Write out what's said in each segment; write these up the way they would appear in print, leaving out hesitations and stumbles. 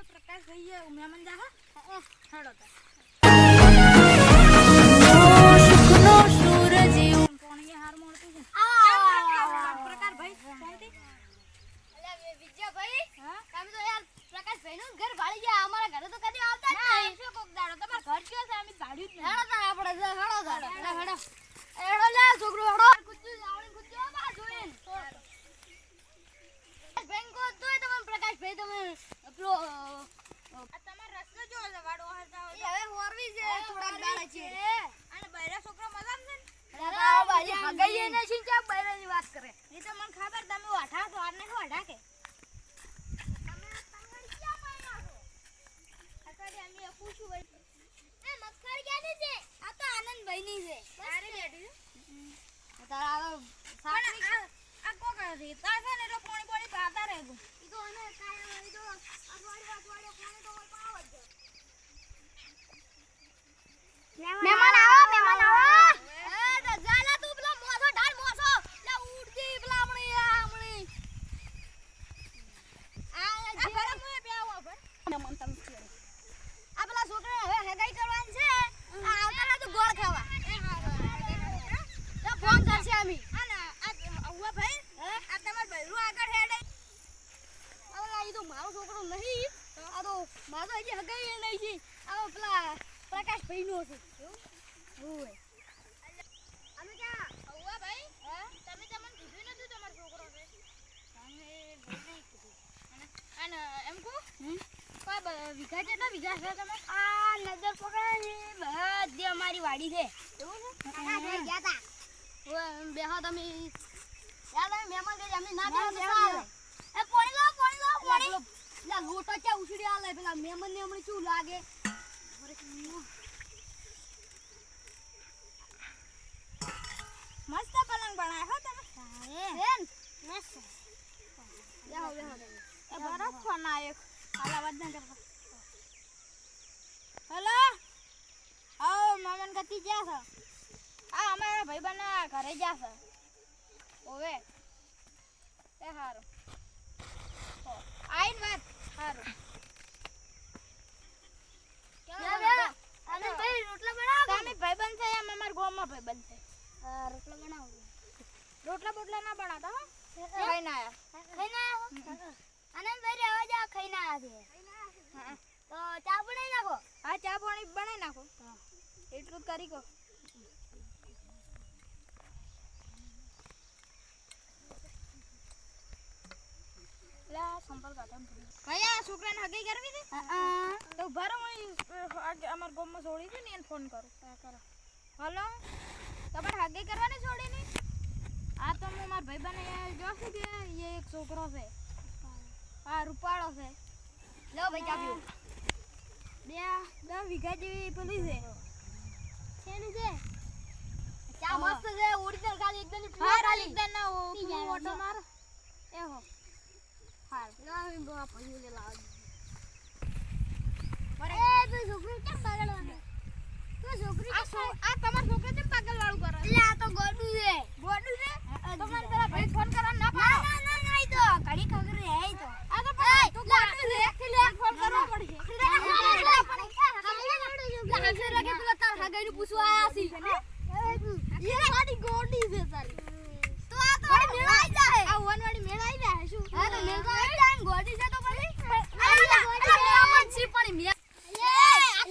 પ્રકાશ ભાઈ મહેમાન જા હા હેડો તા સુખનો સૂરજ કોણીએ હાર મળતું છે પ્રકાશ ભાઈ શાંતિ અલ્યા વિજય ભાઈ તમે તો યાર પ્રકાશ ભાઈ નું ઘર ભાળી ગયા અમારા ઘરે તો કદી આવતા જ નહીં શું કોક દાડો તમાર ઘર કયો છે અમે ભાડ્યું જ નહીં હેડો તા આપણે હેડો લે છોકરો હેડો કુચ્ચું આવડી કુચ્ચું બા જોઈન બેંકો તોય તમે પ્રકાશ ભાઈ તમે પેલો તમાર રસ્તો જો છે વાડો હતા એ હવે હોરવી છે થોડા દાડા છે અને બૈરા છોકરા મજામ છે ને દાદા ભાઈ હગાઈએ ને છે કે બૈરાની વાત કરે એ તો મને ખબર તમે વાઠા છો આને વાઠા કે તમે ક્યાં માર્યા છો અકાડી અમે પૂછું ભાઈ એ મગફળી ક્યાંની છે આ તો આનંદભાઈ ની છે તારે બેઠી છે તારા પણ આ કોક રેતા છે ને તો પાણી પાણી પાતા રહેવું ઈ તો અને કાય ઈ તો અઠવાડિયા પાણી તો પાવ જ મહેમાન આવો એ જાલા તું પેલા મોસો ઢાળ મોસો લે ઉડતી પેલા હમણી આ ઘરે મુએ બેહવા પર મન તમ છે આ પેલા છોકરા હવે હગાઈ કરવાની છે આ આવતા તો ગોળ ખાવા તો ફોન કરશે અમે અને આ ઉવા ભાઈ આ તમાર બૈરું આગળ હેડે હવે ઈ તો મારો છોકરો નહીં આ તો મારો હજી હગાઈ નહીં છે આ પેલા પ્રકાશ ભાઈ નો છે ઓય અમે ક્યાં ઉવા ભાઈ તમે તમને કીધું નતું તમાર છોકરો છે અમે ભાઈ કીધું અને એમ કો કોઈ વીઘા કેટલા વીઘા છે તમે આ નજર પકડાય બધી અમારી વાડી છે એવું છે ગયા તા ઓય બેહો તમે યાર મહેમાન કે અમે ના બેહો એ પાણી લાવ પાણી લા લોટો ચા ઉછડી આલે પેલા મહેમાન ને હમણે શું લાગે મસ્ત પલંગ બનાવ્યો હો તમે બેન મસ્ત બેહો એ બરફ ફોન આવ્યો હાલ અવાજ ના કરતો હેલો આવો મામન ગતિ જ્યાં છે આ અમારા ભાઈબંધના ઘરે જ્યાં છે ઓવે એ હારું આઈન વાત હારું અને ભાઈ રોટલા બનાવો તમે ભાઈબંધ છે એમ અમારા ગામમાં ભાઈબંધ છે રોટલા બનાવો રોટલા બોટલા ના બનાવતા હો ખાઈને આયા અને ભાઈ રહેવા જા ખાઈને આયા છે તો ચા બનાવી નાખો હા ચા પાણી બનાવી નાખો એટલું જ કરી કહો ભાઈ આ છોકરાને હગાઈ કરવી છે તો ભરો અમાર ગામમાં છોડી છે ને એને ફોન કરો હલો તમારે હગાઈ કરવાની છોડી ને આ તો હું મારા ભાઈબંધ જોશું કે એ એક છોકરો છે હા રૂપાળો છે લો ભાઈ ચા પીઓ 10 વીઘા જેવી પેલી છે શેની છે ચા મસ્ત છે ઓરિજિનલ ખાલી એકદમ હા ખાલી એકદમ ના ઓટો મારો એ હો હાર ના ગો પૈયું લે લાવ એ તો છોકરી કેમ પાગલ વાળો તો છોકરી આ તમાર છોકરા કેમ પાગલ વાળું કરે એટલે આ તો ગોડું છે તો મને તારા ભાઈ ફોન કરવા ના પાડો ના ઈ તો ઘડી ખબર હે ઈ તો આ તો પણ તું ગોડું છે એકથી લે ફોન કરવા પડશે હશે રગે પેલા તાર હગાઈ નું પૂછવા આયા છે એ સાડી ગોડી છે સારી તો આ તો મેળાઈ જાય આ વનવાડી મેળાઈ જાય શું હા તો મેળાઈ જાય ને ગોડી છે તો પછી આ સી પડી મે આ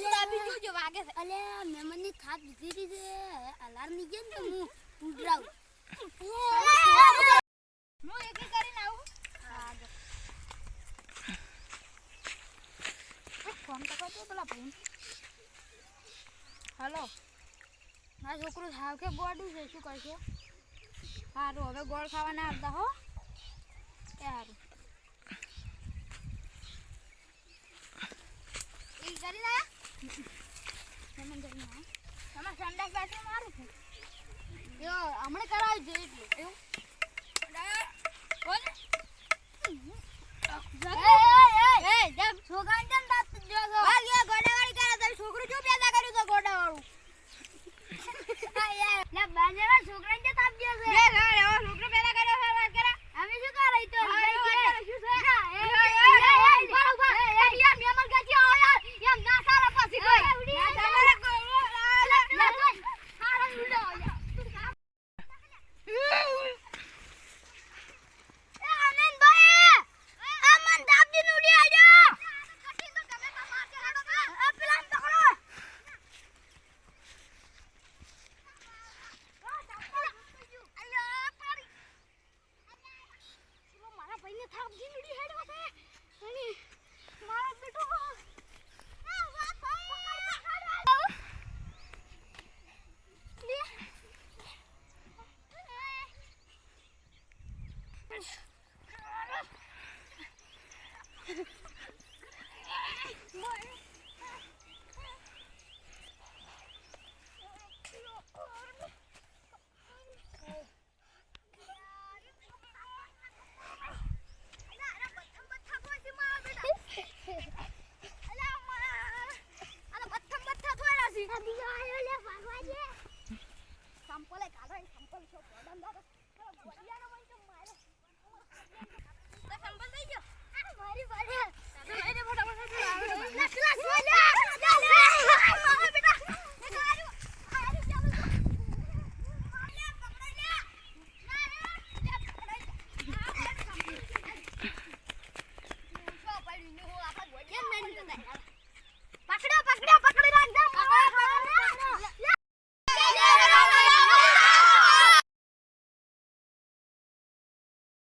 દાબી જોજો વાગે છે અલે મહેમાન ની થાપ દીધી છે અલાર્મ ની ગેમ તો હું ઉડરાવ હું એકી કરીને આવું હા ફોન તો કરજો પેલા ભાઈ હલો મારા છોકરો સાવ કે ગોડું છે શું કરશે સારું હવે ગોળ ખાવા ના આવતા હો એ સારું એ કરી લા તમારે સંડાસ બાથરૂમ મારું છે યો હમણે કરાવી છે એટલે એવું બોલ એ જબ છોકરાને કેમ દાંત જો છો હાલ યો ગોડાવાળી કરે તારી છોકરું જો પેદા કર્યું તો ગોડાવાળું લે બાંધેલા છોકરાને જે તાપ દે છે લે હવે છોકરો પેદા કર્યો છે વાત કરે અમે શું કરે તો શું છે એ મારી વાડી તો લઈને ફટાફટ બેટા